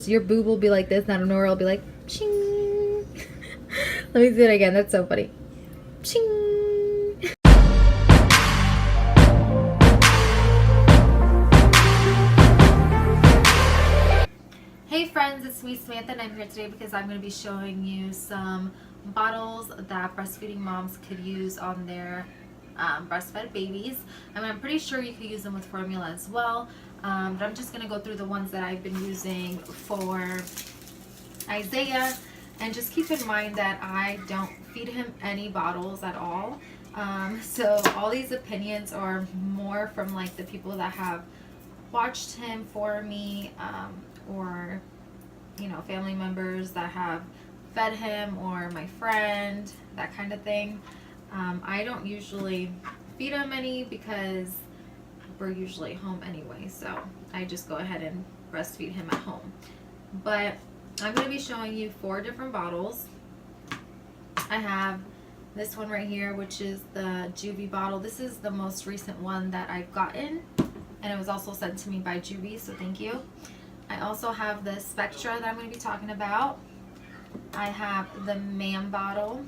So your boob will be like this, not a Nora will be like, ching. Let me do it again. That's so funny. Ching. Hey friends, it's me Samantha, and I'm here today because I'm going to be showing you some bottles that breastfeeding moms could use on their breastfed babies. I mean, I'm pretty sure you could use them with formula as well, but I'm just going to go through the ones that I've been using for Isaiah, and just keep in mind that I don't feed him any bottles at all. So all these opinions are more from like the people that have watched him for me, or you know, family members that have fed him, or my friend, that kind of thing. I don't usually feed him any because we're usually home anyway, so I just go ahead and breastfeed him at home. But I'm going to be showing you 4 different bottles. I have this one right here, which is the Joovy bottle. This is the most recent one that I've gotten, and it was also sent to me by Joovy, so thank you. I also have the Spectra that I'm going to be talking about. I have the Man bottle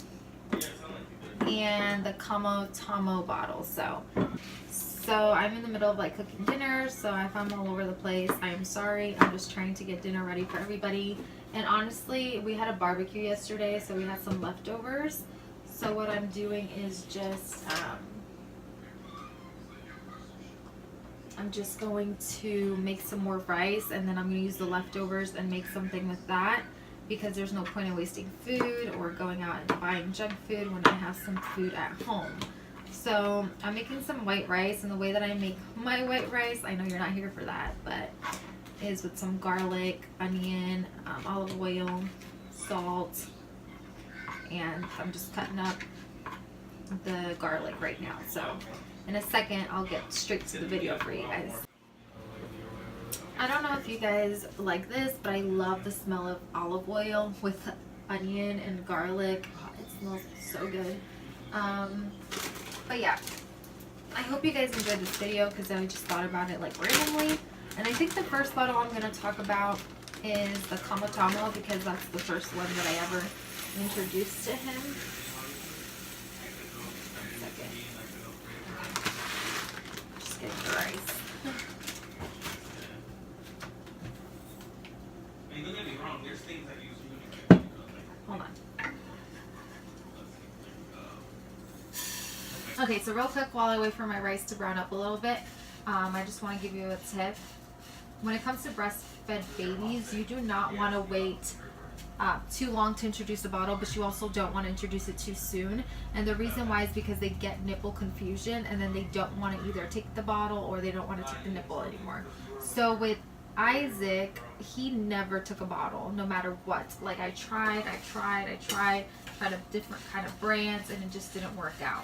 and the Comotomo bottle. So I'm in the middle of like cooking dinner, so if I'm all over the place, I am sorry. I'm just trying to get dinner ready for everybody. And honestly, we had a barbecue yesterday, so we had some leftovers. So what I'm doing is just I'm just going to make some more rice, and then I'm going to use the leftovers and make something with that, because there's no point in wasting food or going out and buying junk food when I have some food at home. So I'm making some white rice, and the way that I make my white rice, I know you're not here for that, but is with some garlic, onion, olive oil, salt, and I'm just cutting up the garlic right now. So in a second, I'll get straight to the video for you guys. I don't know if you guys like this, but I love the smell of olive oil with onion and garlic. Oh, it smells so good. But yeah, I hope you guys enjoyed this video, because I just thought about it like randomly. And I think the first bottle I'm going to talk about is the Comotomo, because that's the first one that I ever introduced to him. Just getting the rice. Hold on. Okay, so real quick, while I wait for my rice to brown up a little bit, I just want to give you a tip. When it comes to breastfed babies, you do not want to wait too long to introduce a bottle, but you also don't want to introduce it too soon. And the reason why is because they get nipple confusion, and then they don't want to either take the bottle or they don't want to take the nipple anymore. So with Isaac, he never took a bottle, no matter what. Like I tried a different kind of brands, and it just didn't work out.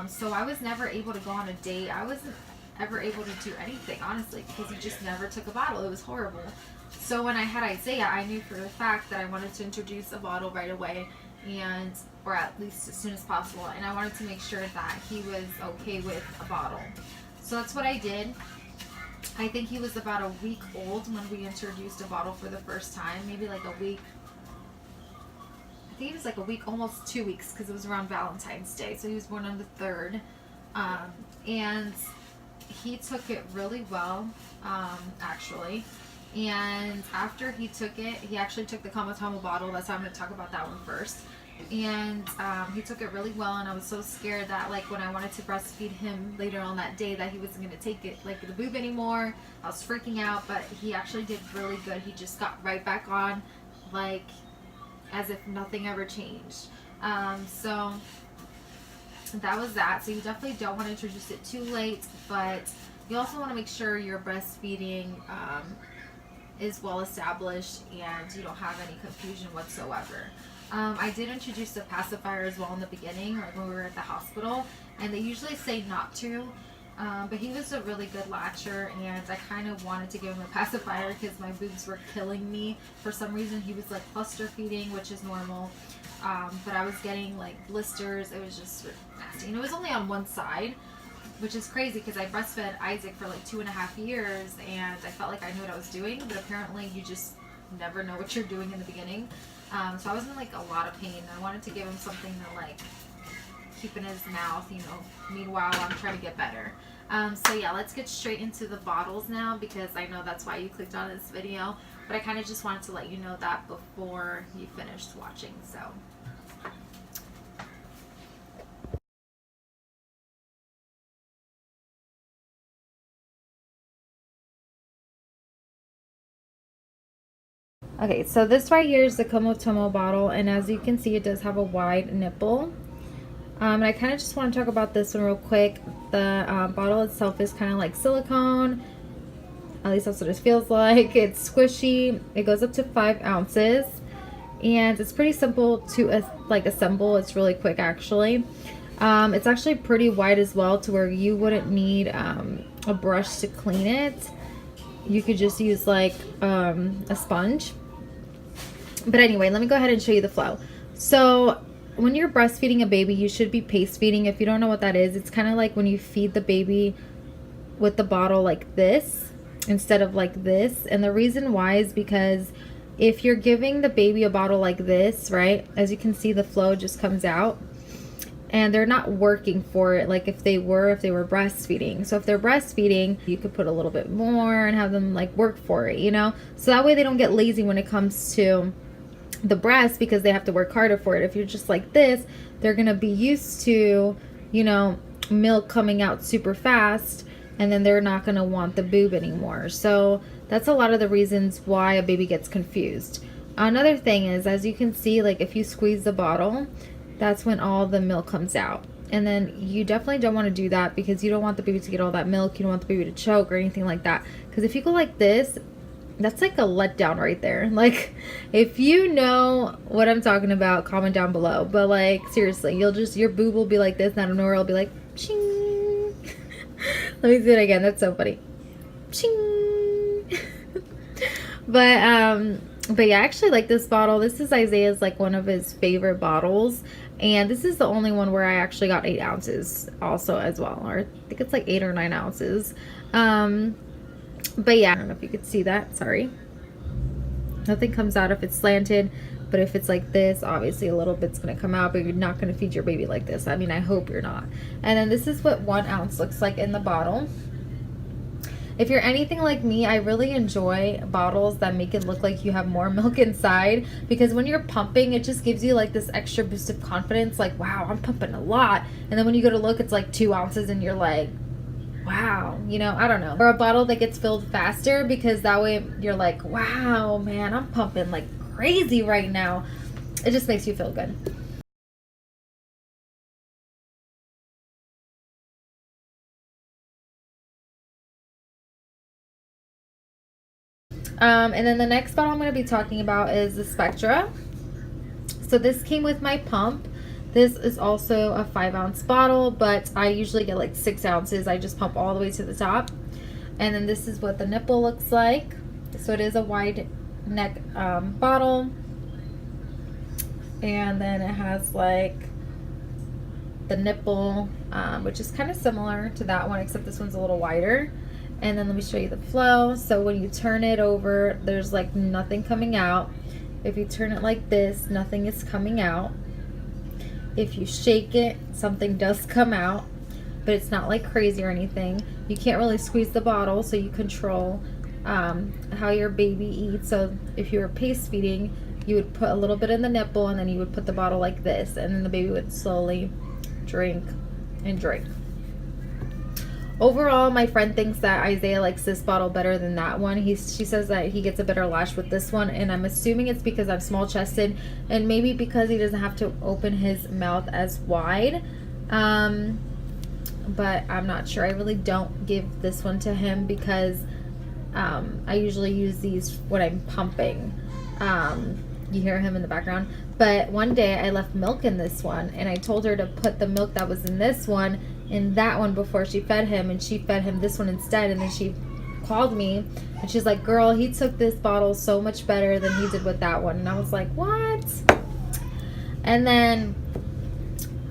So I was never able to go on a date. I wasn't ever able to do anything, honestly, because he just never took a bottle. It was horrible. So when I had Isaiah, I knew for a fact that I wanted to introduce a bottle right away, and or at least as soon as possible, and I wanted to make sure that he was okay with a bottle. So that's what I did. I think he was about a week old when we introduced a bottle for the first time, maybe like a week. I think it was like a week, almost 2 weeks, because it was around Valentine's Day. So he was born on the 3rd, and he took it really well, actually. And after he took it, he actually took the Comotomo bottle. That's why I'm going to talk about that one first. And he took it really well, and I was so scared that like when I wanted to breastfeed him later on that day that he wasn't going to take it, like the boob anymore. I was freaking out, but he actually did really good. He just got right back on, like as if nothing ever changed. So that was that. So you definitely don't want to introduce it too late, but you also want to make sure your breastfeeding is well established and you don't have any confusion whatsoever. I did introduce a pacifier as well in the beginning, like when we were at the hospital, and they usually say not to, but he was a really good latcher, and I kind of wanted to give him a pacifier because my boobs were killing me. For some reason he was like cluster feeding, which is normal, but I was getting like blisters. It was just nasty, and it was only on one side, which is crazy because I breastfed Isaac for like 2.5 years, and I felt like I knew what I was doing, but apparently you just never know what you're doing in the beginning. So I was in like a lot of pain. I wanted to give him something to like keep in his mouth, you know, meanwhile I'm trying to get better. So yeah, let's get straight into the bottles now, because I know that's why you clicked on this video, but I kind of just wanted to let you know that before you finished watching. So okay, so this right here is the Comotomo bottle, and as you can see, it does have a wide nipple. And I kind of just want to talk about this one real quick. The bottle itself is kind of like silicone. At least that's what it feels like. It's squishy. It goes up to 5 ounces. And it's pretty simple to like assemble. It's really quick actually. It's actually pretty wide as well, to where you wouldn't need a brush to clean it. You could just use like a sponge. But anyway, let me go ahead and show you the flow. So when you're breastfeeding a baby, you should be pace feeding. If you don't know what that is, it's kind of like when you feed the baby with the bottle like this instead of like this. And the reason why is because if you're giving the baby a bottle like this, right, as you can see, the flow just comes out and they're not working for it like if they were breastfeeding. So if they're breastfeeding, you could put a little bit more and have them like work for it, you know, so that way they don't get lazy when it comes to the breast, because they have to work harder for it. If you're just like this, they're gonna be used to, you know, milk coming out super fast, and then they're not gonna want the boob anymore. So that's a lot of the reasons why a baby gets confused. Another thing is, as you can see, like if you squeeze the bottle, that's when all the milk comes out. And then you definitely don't want to do that, because you don't want the baby to get all that milk. You don't want the baby to choke or anything like that. Because if you go like this, that's like a letdown right there. Like, if you know what I'm talking about, comment down below. But like, seriously, your boob will be like this, and out of nowhere it'll be like, ching. Let me do it again. That's so funny. Ching. But yeah, I actually like this bottle. This is Isaiah's like one of his favorite bottles. And this is the only one where I actually got 8 ounces also as well. Or I think it's like 8 or 9 ounces. But yeah, I don't know if you could see that, sorry. Nothing comes out if it's slanted, but if it's like this, obviously a little bit's gonna come out, but you're not gonna feed your baby like this. I mean, I hope you're not. And then this is what 1 ounce looks like in the bottle. If you're anything like me, I really enjoy bottles that make it look like you have more milk inside, because when you're pumping, it just gives you like this extra boost of confidence, like, wow, I'm pumping a lot. And then when you go to look, it's like 2 ounces and you're like, wow, you know, I don't know. Or a bottle that gets filled faster, because that way you're like, wow, man, I'm pumping like crazy right now. It just makes you feel good. And then the next bottle I'm going to be talking about is the Spectra. So this came with my pump. This is also a 5 ounce bottle, but I usually get like 6 ounces. I just pump all the way to the top. And then this is what the nipple looks like. So it is a wide neck bottle. And then it has like the nipple, which is kind of similar to that one, except this one's a little wider. And then let me show you the flow. So when you turn it over, there's like nothing coming out. If you turn it like this, nothing is coming out. If you shake it, something does come out, but it's not like crazy or anything. You can't really squeeze the bottle, so you control how your baby eats. So if you were pace feeding, you would put a little bit in the nipple, and then you would put the bottle like this, and then the baby would slowly drink and drink. Overall, my friend thinks that Isaiah likes this bottle better than that one. She says that he gets a better lash with this one, and I'm assuming it's because I'm small chested, and maybe because he doesn't have to open his mouth as wide. But I'm not sure. I really don't give this one to him, because I usually use these when I'm pumping. You hear him in the background. But one day I left milk in this one, and I told her to put the milk that was in this one in that one before she fed him, and she fed him this one instead. And then she called me and she's like, girl, he took this bottle so much better than he did with that one. And I was like, what? And then,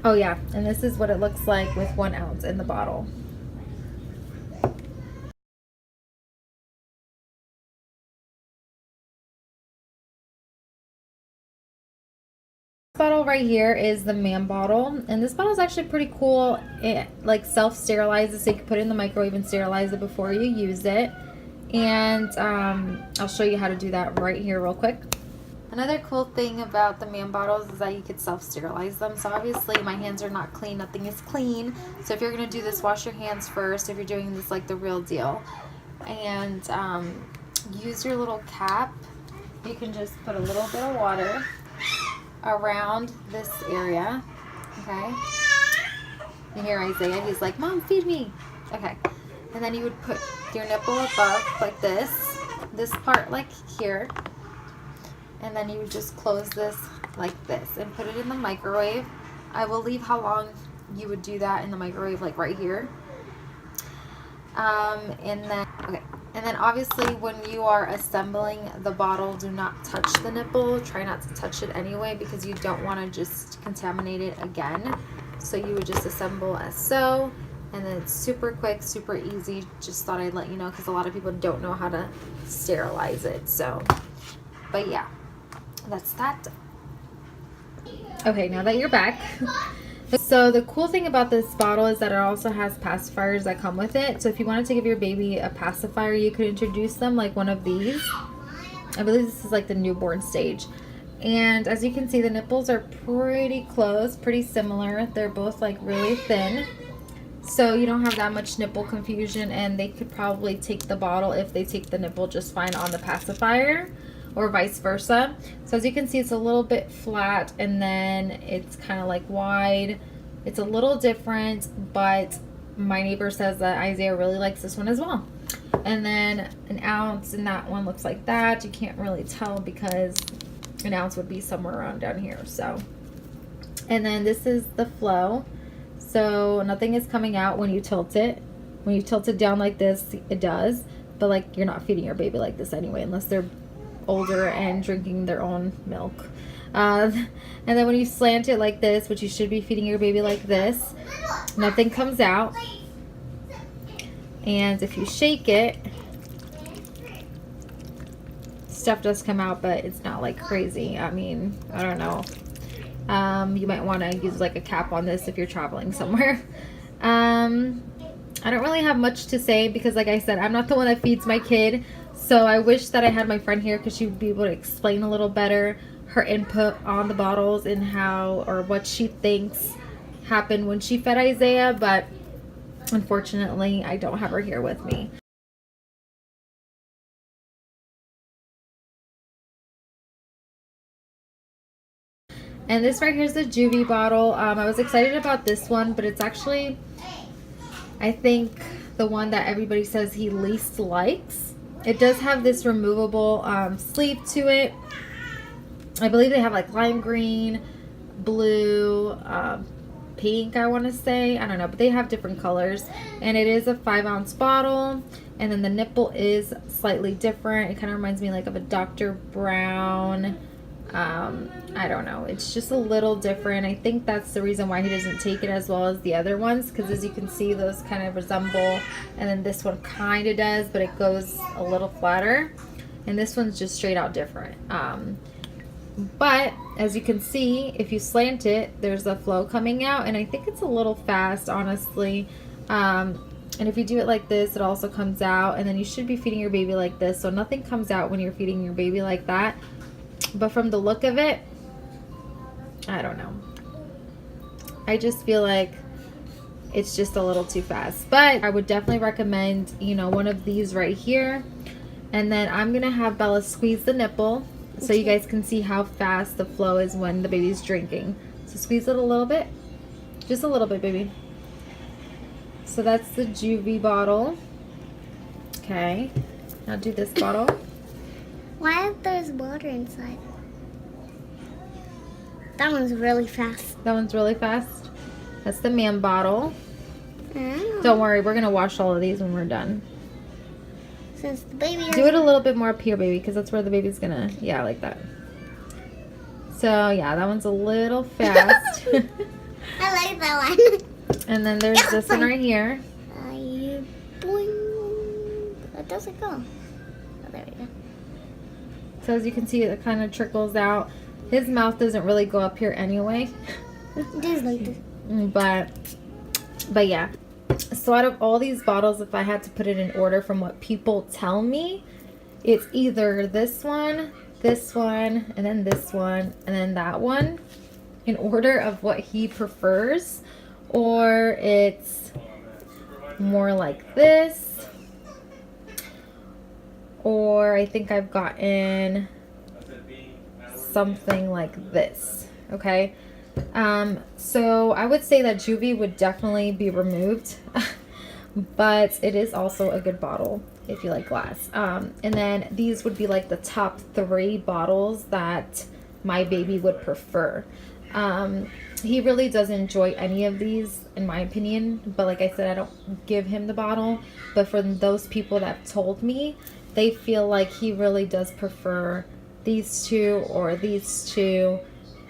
oh yeah, and this is what it looks like with 1 ounce in the bottle. Bottle right here is the man bottle, and this bottle is actually pretty cool. It like self-sterilizes, so you can put it in the microwave and sterilize it before you use it. And I'll show you how to do that right here real quick. Another cool thing about the man bottles is that you could self-sterilize them. So obviously my hands are not clean, nothing is clean. So if you're gonna do this, wash your hands first if you're doing this like the real deal. And use your little cap. You can just put a little bit of water around this area, okay? You hear Isaiah, he's like, Mom, feed me. Okay, and then you would put your nipple above like this part like here, and then you would just close this like this and put it in the microwave. I will leave how long you would do that in the microwave, like right here. And then obviously when you are assembling the bottle, do not touch the nipple. Try not to touch it anyway because you don't want to just contaminate it again. So you would just assemble as so, and then it's super quick, super easy. Just thought I'd let you know because a lot of people don't know how to sterilize it. So, but yeah, that's that. Okay, now that you're back. So the cool thing about this bottle is that it also has pacifiers that come with it. So if you wanted to give your baby a pacifier, you could introduce them like one of these. I believe this is like the newborn stage. And as you can see, the nipples are pretty close, pretty similar. They're both like really thin. So you don't have that much nipple confusion, and they could probably take the bottle if they take the nipple just fine on the pacifier, or vice versa. So as you can see, it's a little bit flat, and then it's kind of like wide. It's a little different, but my neighbor says that Isaiah really likes this one as well. And then an ounce, and that one looks like that. You can't really tell because an ounce would be somewhere around down here. So, and then this is the flow. So nothing is coming out when you tilt it. When you tilt it down like this, it does, but like you're not feeding your baby like this anyway, unless they're older and drinking their own milk. And then when you slant it like this, which you should be feeding your baby like this, nothing comes out. And if you shake it, stuff does come out, but it's not like crazy. I mean, I don't know. You might want to use like a cap on this if you're traveling somewhere. I don't really have much to say because like I said, I'm not the one that feeds my kid. So I wish that I had my friend here because she would be able to explain a little better her input on the bottles and how or what she thinks happened when she fed Isaiah. But unfortunately, I don't have her here with me. And this right here is the Joovy bottle. I was excited about this one, but it's actually, I think, the one that everybody says he least likes. It does have this removable sleeve to it. I believe they have like lime green, blue, pink, I want to say. I don't know, but they have different colors. And it is a 5-ounce bottle. And then the nipple is slightly different. It kind of reminds me like of a Dr. Brown. I don't know. It's just a little different. I think that's the reason why he doesn't take it as well as the other ones, because as you can see, those kind of resemble, and then this one kind of does, but it goes a little flatter, and this one's just straight out different. But as you can see, if you slant it, there's a flow coming out, and I think it's a little fast, honestly. And if you do it like this, it also comes out, and then you should be feeding your baby like this, so nothing comes out when you're feeding your baby like that. But from the look of it, I don't know. I just feel like it's just a little too fast. But I would definitely recommend, you know, one of these right here. And then I'm going to have Bella squeeze the nipple so you guys can see how fast the flow is when the baby's drinking. So squeeze it a little bit. Just a little bit, baby. So that's the Joovy bottle. Okay. Now do this bottle. Why if there's water inside? That one's really fast. That one's really fast. That's the man bottle. Oh. Don't worry, we're gonna wash all of these when we're done. Since the baby Do it a little bit more up here, baby, because that's where the baby's gonna, yeah, like that. So yeah, that one's a little fast. I like that one. And then there's this one right here. Boing. Where does it go? Oh, there we go. So as you can see, it kind of trickles out. His mouth doesn't really go up here anyway. It is like this. But yeah. So out of all these bottles, if I had to put it in order from what people tell me, it's either this one, and then this one, and then that one, in order of what he prefers, or it's more like this, or I think I've gotten something like this. Okay. So I would say that Joovy would definitely be removed, but it is also a good bottle if you like glass. And then these would be like the top 3 bottles that my baby would prefer. He really doesn't enjoy any of these, in my opinion, but like I said, I don't give him the bottle. But for those people that told me, they feel like he really does prefer these 2 or these 2.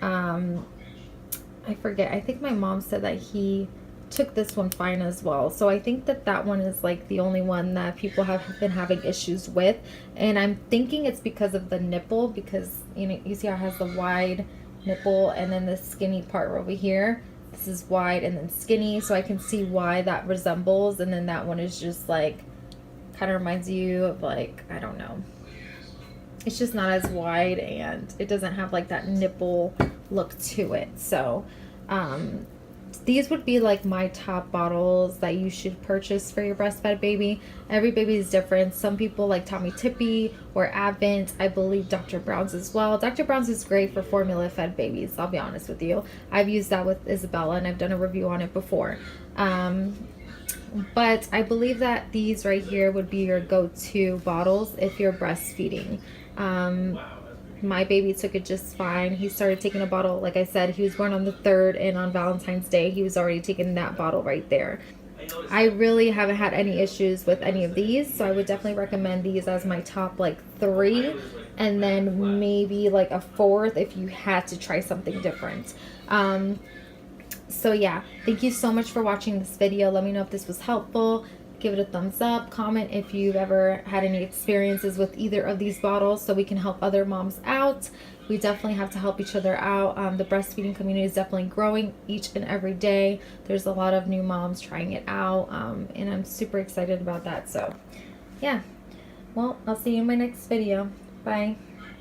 I forget. I think my mom said that he took this one fine as well. So I think that that one is like the only one that people have been having issues with. And I'm thinking it's because of the nipple, because you know, you see how it has the wide nipple and then the skinny part over here. This is wide and then skinny. So I can see why that resembles. And then that one is just like, kind of reminds you of like, I don't know. It's just not as wide and it doesn't have like that nipple look to it. So these would be like my top bottles that you should purchase for your breastfed baby. Every baby is different. Some people like Tommy Tippy or Advent. I believe Dr. Brown's as well. Dr. Brown's is great for formula fed babies, I'll be honest with you. I've used that with Isabella and I've done a review on it before. But I believe that these right here would be your go-to bottles if you're breastfeeding. My baby took it just fine. He started taking a bottle, like I said, he was born on the 3rd, and on Valentine's Day, he was already taking that bottle right there. I really haven't had any issues with any of these, so I would definitely recommend these as my top like 3, and then maybe like a 4th if you had to try something different. So yeah, thank you so much for watching this video. Let me know if this was helpful. Give it a thumbs up. Comment if you've ever had any experiences with either of these bottles so we can help other moms out. We definitely have to help each other out. The breastfeeding community is definitely growing each and every day. There's a lot of new moms trying it out, and I'm super excited about that. So yeah, well, I'll see you in my next video. Bye.